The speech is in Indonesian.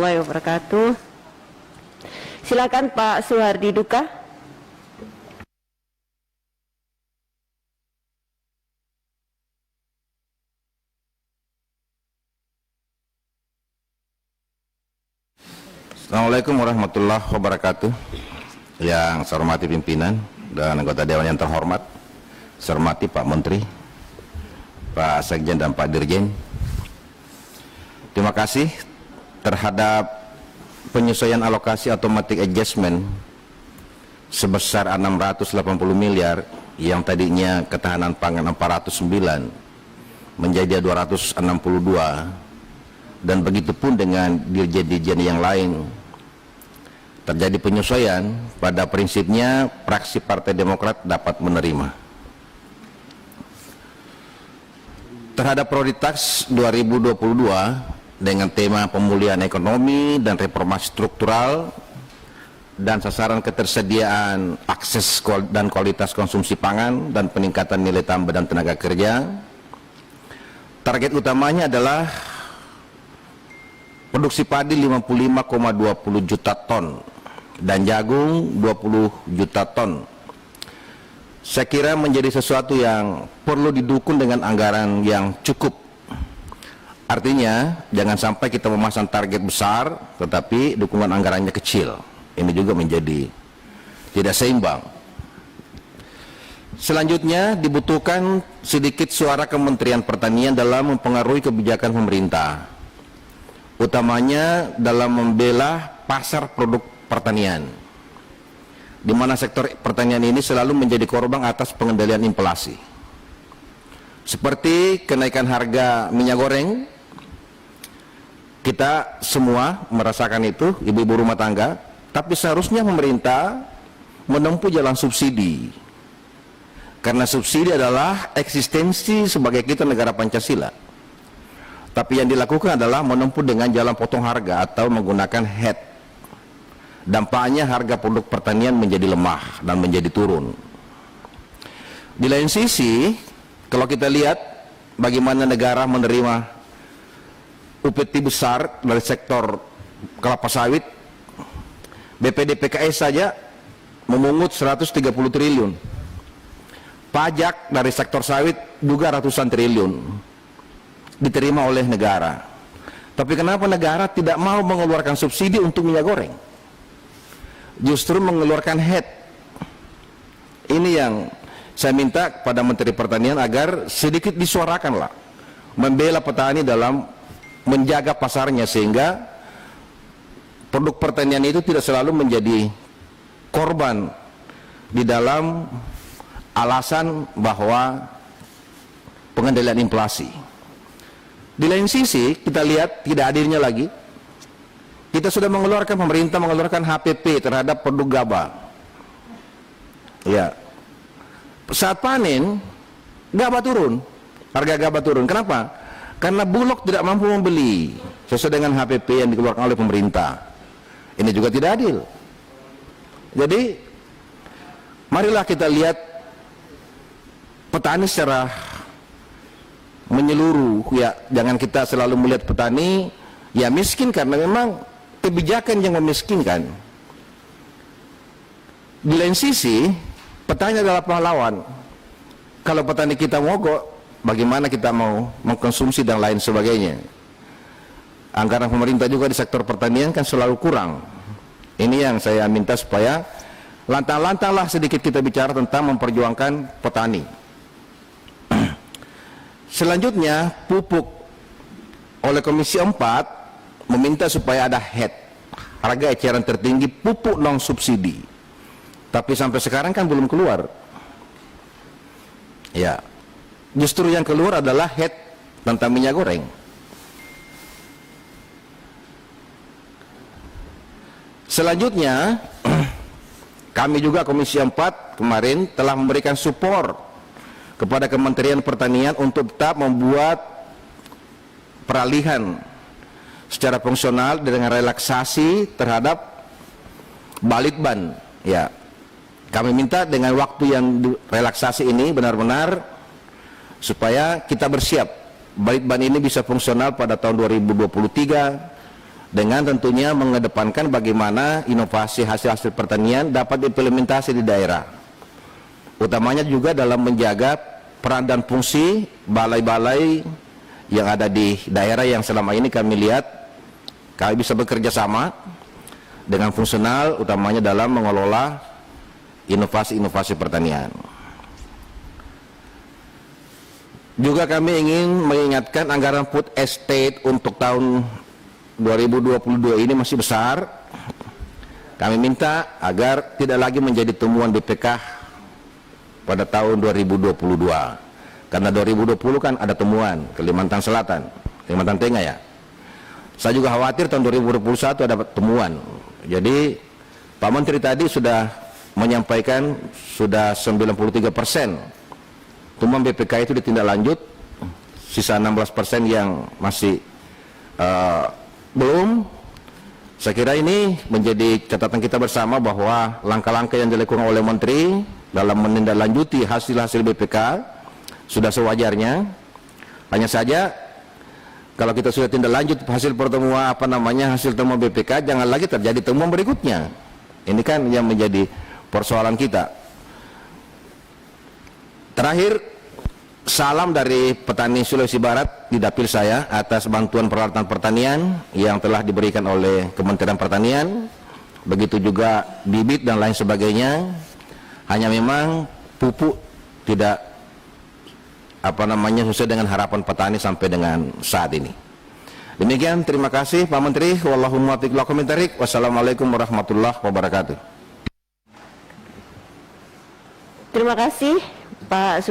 warahmatullahi wabarakatuh. Silakan Pak Suhardi Duka. Assalamualaikum warahmatullahi wabarakatuh. Yang saya hormati pimpinan dan anggota Dewan yang terhormat, saya hormati Pak Menteri, Pak Sekjen dan Pak Dirjen. Terima kasih terhadap penyesuaian alokasi automatic adjustment sebesar 680 miliar yang tadinya ketahanan pangan 409 menjadi 262, dan begitu pun dengan dirjen-dirjen yang lain. Terjadi penyesuaian, pada prinsipnya fraksi Partai Demokrat dapat menerima. Terhadap prioritas 2022 dengan tema pemulihan ekonomi dan reformasi struktural dan sasaran ketersediaan akses dan kualitas konsumsi pangan dan peningkatan nilai tambah dan tenaga kerja, target utamanya adalah produksi padi 55,20 juta ton dan jagung 20 juta ton. Saya kira menjadi sesuatu yang perlu didukung dengan anggaran yang cukup. Artinya jangan sampai kita memasang target besar tetapi dukungan anggarannya kecil. Ini juga menjadi tidak seimbang. Selanjutnya dibutuhkan sedikit suara Kementerian Pertanian dalam mempengaruhi kebijakan pemerintah, utamanya dalam membela pasar produk pertanian, di mana sektor pertanian ini selalu menjadi korban atas pengendalian inflasi, seperti kenaikan harga minyak goreng. Kita semua merasakan itu, ibu-ibu rumah tangga, tapi seharusnya pemerintah menempuh jalan subsidi, karena subsidi adalah eksistensi sebagai kita negara Pancasila. Tapi yang dilakukan adalah menempuh dengan jalan potong harga atau menggunakan head. Dampaknya harga produk pertanian menjadi lemah dan menjadi turun. Di lain sisi, kalau kita lihat bagaimana negara menerima UPT besar dari sektor kelapa sawit, BPD PKS saja memungut 130 triliun. Pajak dari sektor sawit juga ratusan triliun diterima oleh negara. Tapi kenapa negara tidak mau mengeluarkan subsidi untuk minyak goreng? Justru mengeluarkan head. Ini yang saya minta kepada Menteri Pertanian agar sedikit disuarakanlah, membela petani dalam menjaga pasarnya, sehingga produk pertanian itu tidak selalu menjadi korban di dalam alasan bahwa pengendalian inflasi. Di lain sisi kita lihat tidak adilnya lagi, kita sudah mengeluarkan, pemerintah mengeluarkan HPP terhadap produk gabah. Ya, saat panen gabah turun, harga gabah turun. Kenapa? Karena Bulog tidak mampu membeli sesuai dengan HPP yang dikeluarkan oleh pemerintah. Ini juga tidak adil. Jadi marilah kita lihat petani secara menyeluruh, ya. Jangan kita selalu melihat petani ya miskin karena memang kebijakan yang memiskinkan. Di lain sisi, petani adalah pahlawan. Kalau petani kita mogok, bagaimana kita mau mengkonsumsi dan lain sebagainya. Anggaran pemerintah juga di sektor pertanian kan selalu kurang. Ini yang saya minta supaya lantang-lantanglah sedikit kita bicara tentang memperjuangkan petani. Selanjutnya, pupuk oleh Komisi 4 meminta supaya ada head, harga eceran tertinggi pupuk non subsidi. Tapi sampai sekarang kan belum keluar. Ya, justru yang keluar adalah head tentang minyak goreng. Selanjutnya, kami juga Komisi 4 kemarin telah memberikan support kepada Kementerian Pertanian untuk tetap membuat peralihan secara fungsional dengan relaksasi terhadap balitban. Ya, kami minta dengan waktu yang relaksasi ini benar-benar supaya kita bersiap balitban ini bisa fungsional pada tahun 2023 dengan tentunya mengedepankan bagaimana inovasi hasil-hasil pertanian dapat diimplementasi di daerah, utamanya juga dalam menjaga peran dan fungsi balai-balai yang ada di daerah yang selama ini kami lihat kami bisa bekerja sama dengan fungsional, utamanya dalam mengelola inovasi-inovasi pertanian. Juga kami ingin mengingatkan anggaran food estate untuk tahun 2022 ini masih besar. Kami minta agar tidak lagi menjadi temuan BPK pada tahun 2022. Karena 2020 kan ada temuan Kalimantan Selatan, Kalimantan Tengah ya. Saya juga khawatir tahun 2021 ada temuan. Jadi Pak Menteri tadi sudah menyampaikan sudah 93% temuan BPK itu ditindaklanjut, sisa 16% yang masih belum. Saya kira ini menjadi catatan kita bersama bahwa langkah-langkah yang dilakukan oleh Menteri dalam menindaklanjuti hasil-hasil BPK sudah sewajarnya. Hanya saja kalau kita sudah tindak lanjut hasil pertemuan hasil temuan BPK, jangan lagi terjadi temuan berikutnya. Ini kan yang menjadi persoalan kita. Terakhir, salam dari petani Sulawesi Barat di dapil saya atas bantuan peralatan pertanian yang telah diberikan oleh Kementerian Pertanian, begitu juga bibit dan lain sebagainya. Hanya memang pupuk tidak sesuai dengan harapan petani sampai dengan saat ini. Demikian, terima kasih Pak Menteri. Wallahumma taufiq wal hidayah. Wassalamualaikum warahmatullahi wabarakatuh. Terima kasih Pak